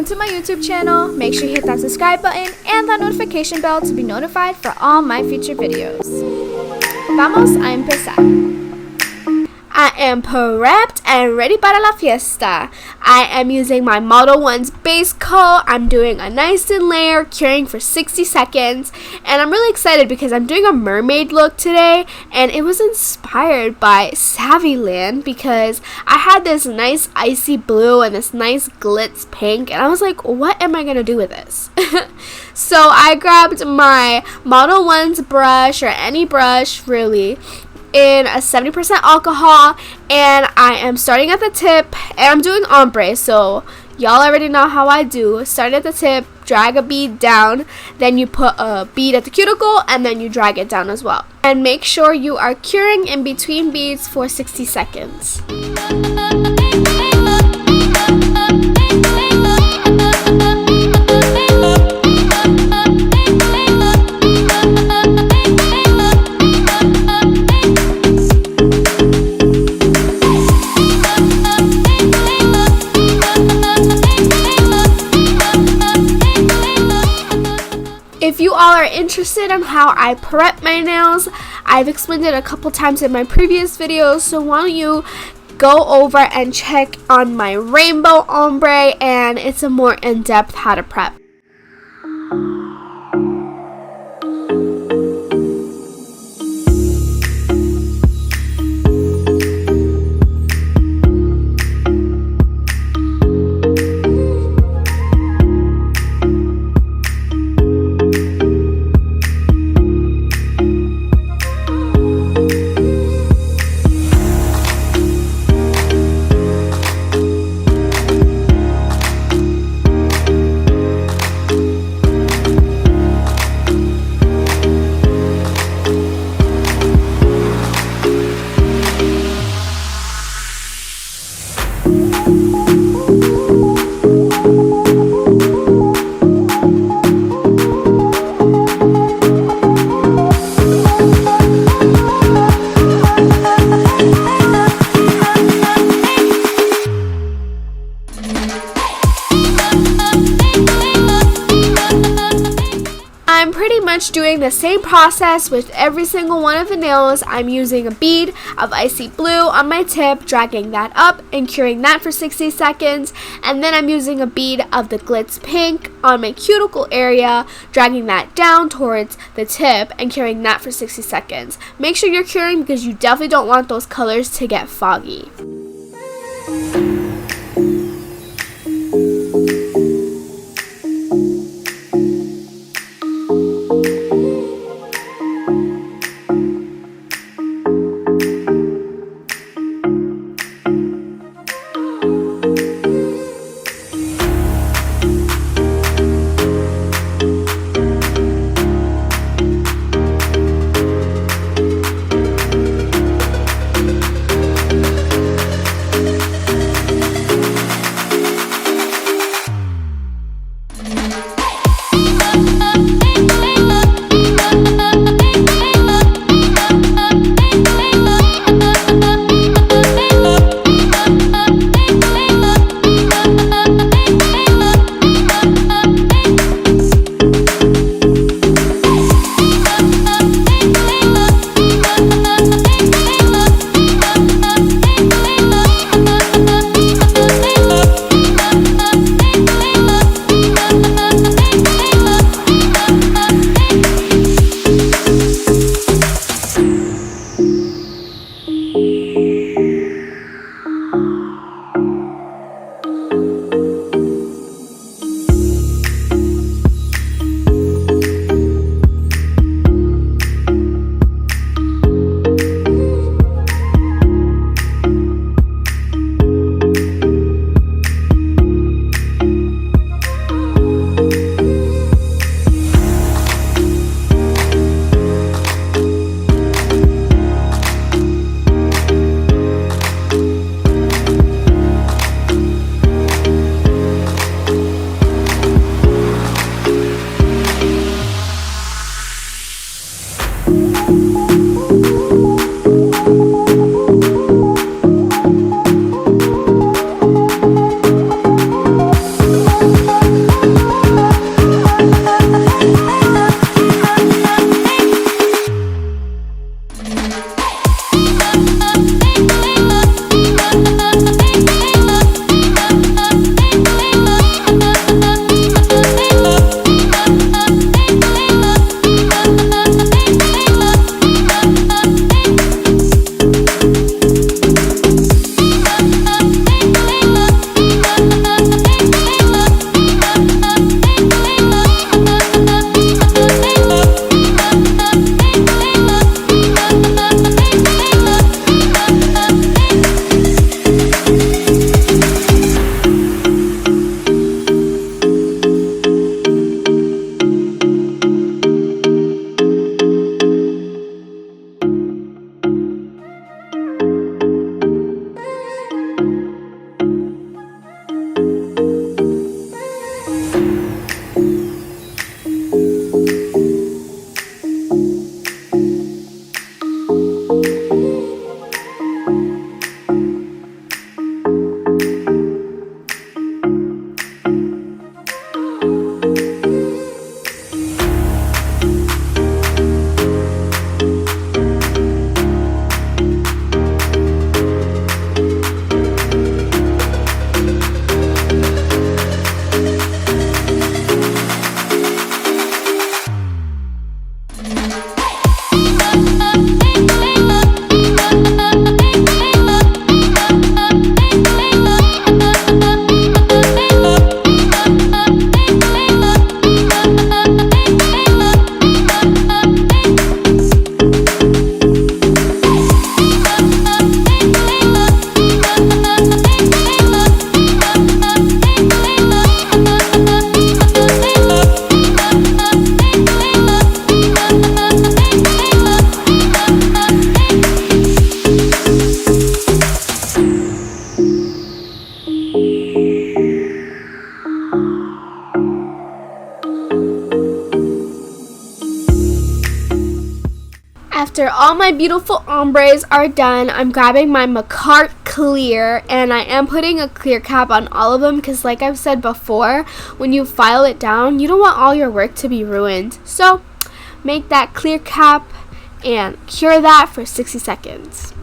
to my YouTube channel. Make sure you hit that subscribe button and that notification bell to be notified for all my future videos. Vamos a empezar. I am prepped and ready para la fiesta. I am using my Model 1's base coat. I'm doing a nice thin layer, curing for 60 seconds. And I'm really excited because I'm doing a mermaid look today. And it was inspired by Saviland because I had this nice icy blue and this nice glitz pink. And I was like, what am I going to do with this? So I grabbed my Model 1's brush, or any brush really, in a 70% alcohol, and I am starting at the tip, and I'm doing ombre, so y'all already know how I do. Start at the tip, drag a bead down, then you put a bead at the cuticle, and then you drag it down as well. And make sure you are curing in between beads for 60 seconds. If you all are interested in how I prep my nails, I've explained it a couple times in my previous videos, so why don't you go over and check on my rainbow ombre, and it's a more in-depth how to prep. I'm pretty much doing the same process with every single one of the nails. I'm using a bead of icy blue on my tip, dragging that up and curing that for 60 seconds. And then I'm using a bead of the glitz pink on my cuticle area, dragging that down towards the tip and curing that for 60 seconds. Make sure you're curing because you definitely don't want those colors to get foggy. After all my beautiful ombres are done, I'm grabbing my Makartt clear, and I am putting a clear cap on all of them because, like I've said before, when you file it down, you don't want all your work to be ruined. So make that clear cap and cure that for 60 seconds.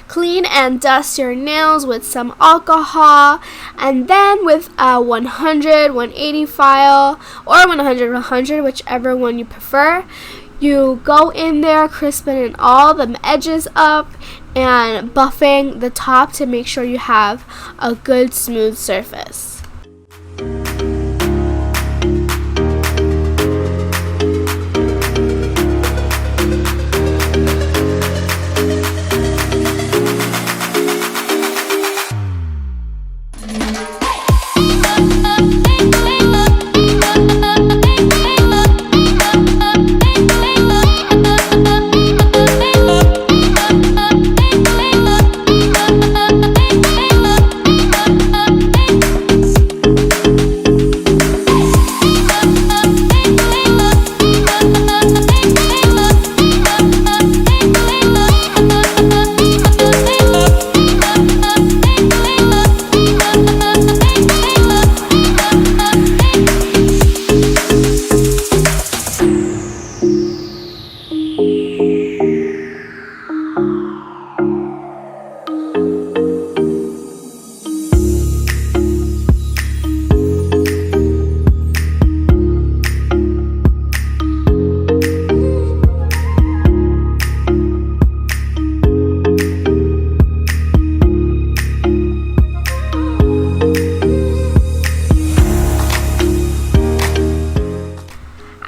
Clean and dust your nails with some alcohol, and then with a 100, 180 file, or 100, 100, whichever one you prefer, you go in there crisping all the edges up and buffing the top to make sure you have a good smooth surface.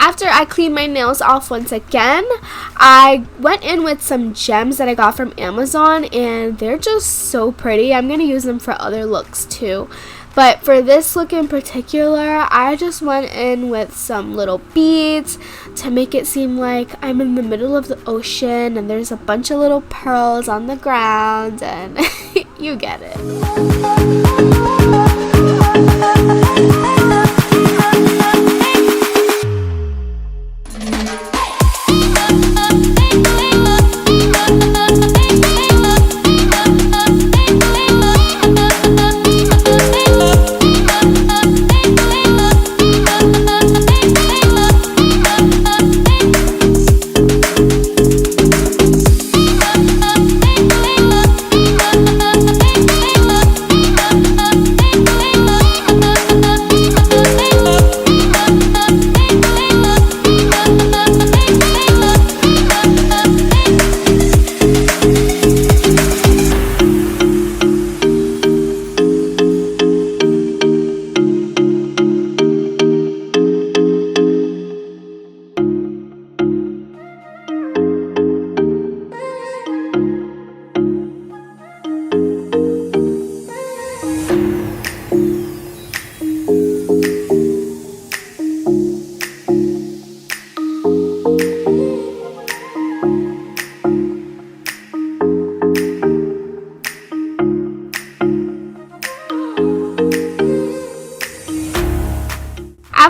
After I cleaned my nails off once again, I went in with some gems that I got from Amazon, and they're just so pretty. I'm going to use them for other looks too. But for this look in particular, I just went in with some little beads to make it seem like I'm in the middle of the ocean and there's a bunch of little pearls on the ground, and you get it.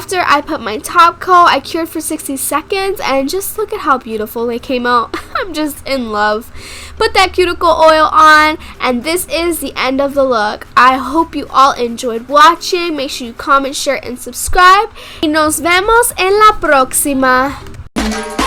after I put my top coat, I cured for 60 seconds, and just look at how beautiful they came out. I'm just in love. Put that cuticle oil on, and this is the end of the look. I hope you all enjoyed watching. Make sure you comment, share, and subscribe. Y nos vemos en la próxima.